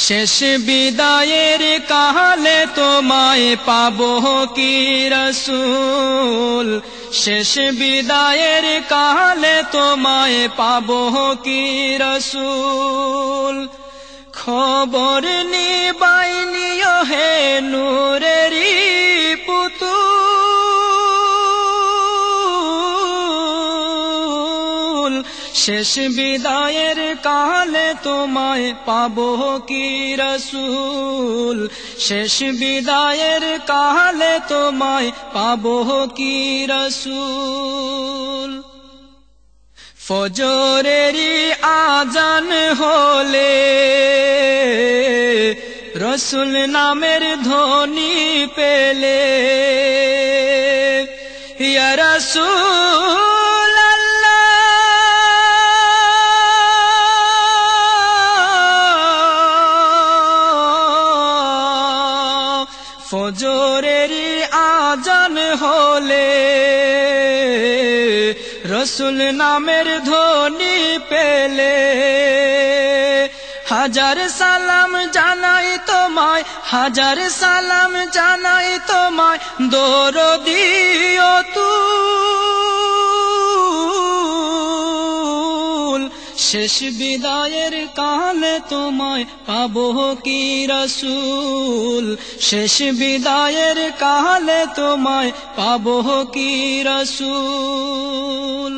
শেষ বিদায়ের কালে তোমায় পাবো কি রাসূল, শেষ বিদায়ের কালে তোমায় পাবো কি রাসূল। খবর নিবাই নিও হে নূরেরি পুতুল, শেষ বিদায়ের কালে তোমায় পাবো কি রাসূল, শেষ বিদায়ের কালে তোমায় পাবো কি রাসূল। ফজরেরি আজান হলে রাসূল নামের ধ্বনি পেলে, ইয়া রাসূল আল্লাহ, ফজরেরি আজান হলে রাসূল নামের ধ্বনি পেলে, হাজার সালাম জানাই তোমায়, হাজার সালাম জানাই তোমায় দরদী অতুল। শেষ বিদায়ের কালে তোমায় পাবো কি রাসূল, শেষ বিদায়ের কালে তোমায় পাবো কি রাসূল।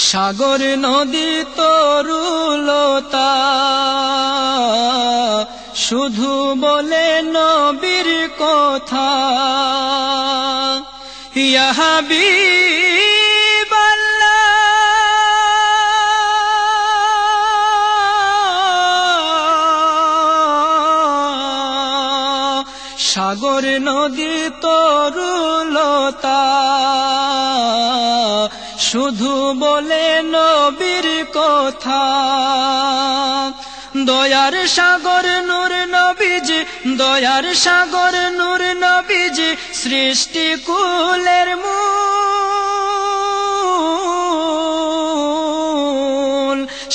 সাগর নদী তরুলতা শুধু বলে নবীর কথা, ইয়া হাবিব আল্লাহ। সাগর নদী তরুলতা শুধু বলে নবীর কথা, দয়ার সাগর নূর নবীজি, দয়ার সাগর নূর নবীজি সৃষ্টি কুলের মূল।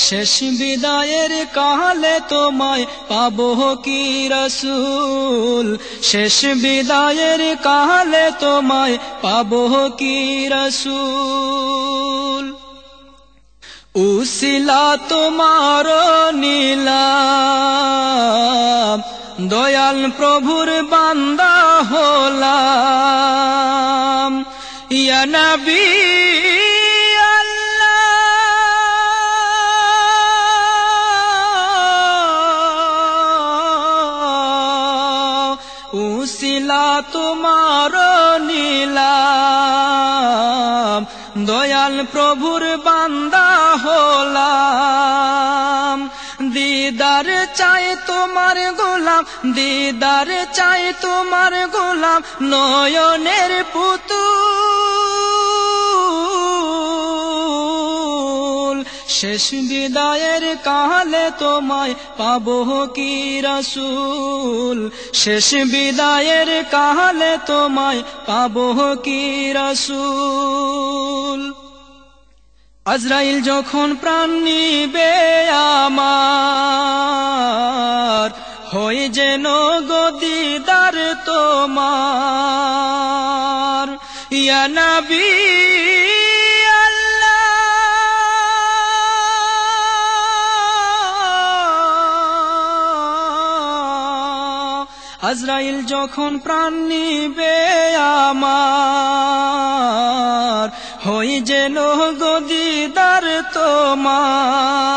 শেষ বিদায়ের কালে তোমায় পাবো কি রাসূল, শেষ বিদায়ের কালে তোমায় পাবো কি রাসূল। উসিলা তোমার নিলাম, দয়াল প্রভুর বান্দা হলাম, ইয়া নবী আল্লাহ। উসিলা তোমার নিলাম, দয়াল প্রভুর বান্দা হলাম। দিদার চাই তোমার গোলাম, দিদার চাই তোমার গোলাম নয়নের পুতুল। শেষ বিদায়ের কালে তোমায় পাবো কি রাসূল, শেষ বিদায়ের কালে তোমায় পাবো কি রাসূল। আজরাইল যখন প্রাণ নিবে আমার, হই যেন গদিদার তোমার, ইয়া নবী আজরাইল যখন প্রাণ নিবে আমার, হই যেন গদিদার তোমার।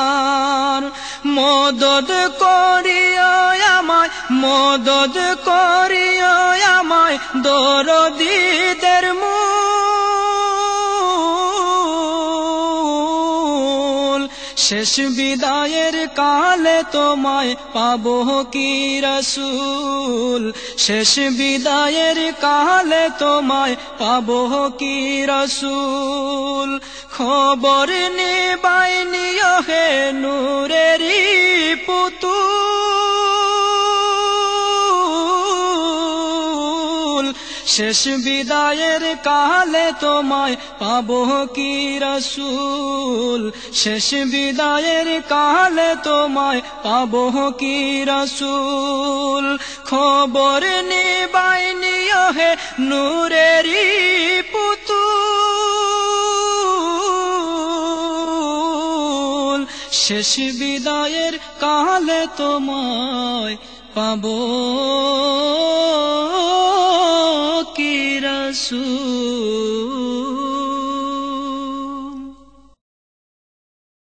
মদদ করিও আমায়, মদদ করিও আমায় দরদীদের মূল। শেষ বিদায়ের কালে তোমায় পাবো কি রাসূল, শেষ বিদায়ের কালে তোমায় পাবো কি রাসূল। খবর নিবাই নিও হে নূরেরি পুতুল, শেষ বিদায়ের কালে তোমায় পাবো কি রাসূল শেষ বিদায়ের কালে তোমায় পাবো কি রাসূল খবর নিবাই নিও হে নূরেরি পুতুল শেষ বিদায়ের কালে তোমায় পাবো কি রাসূল।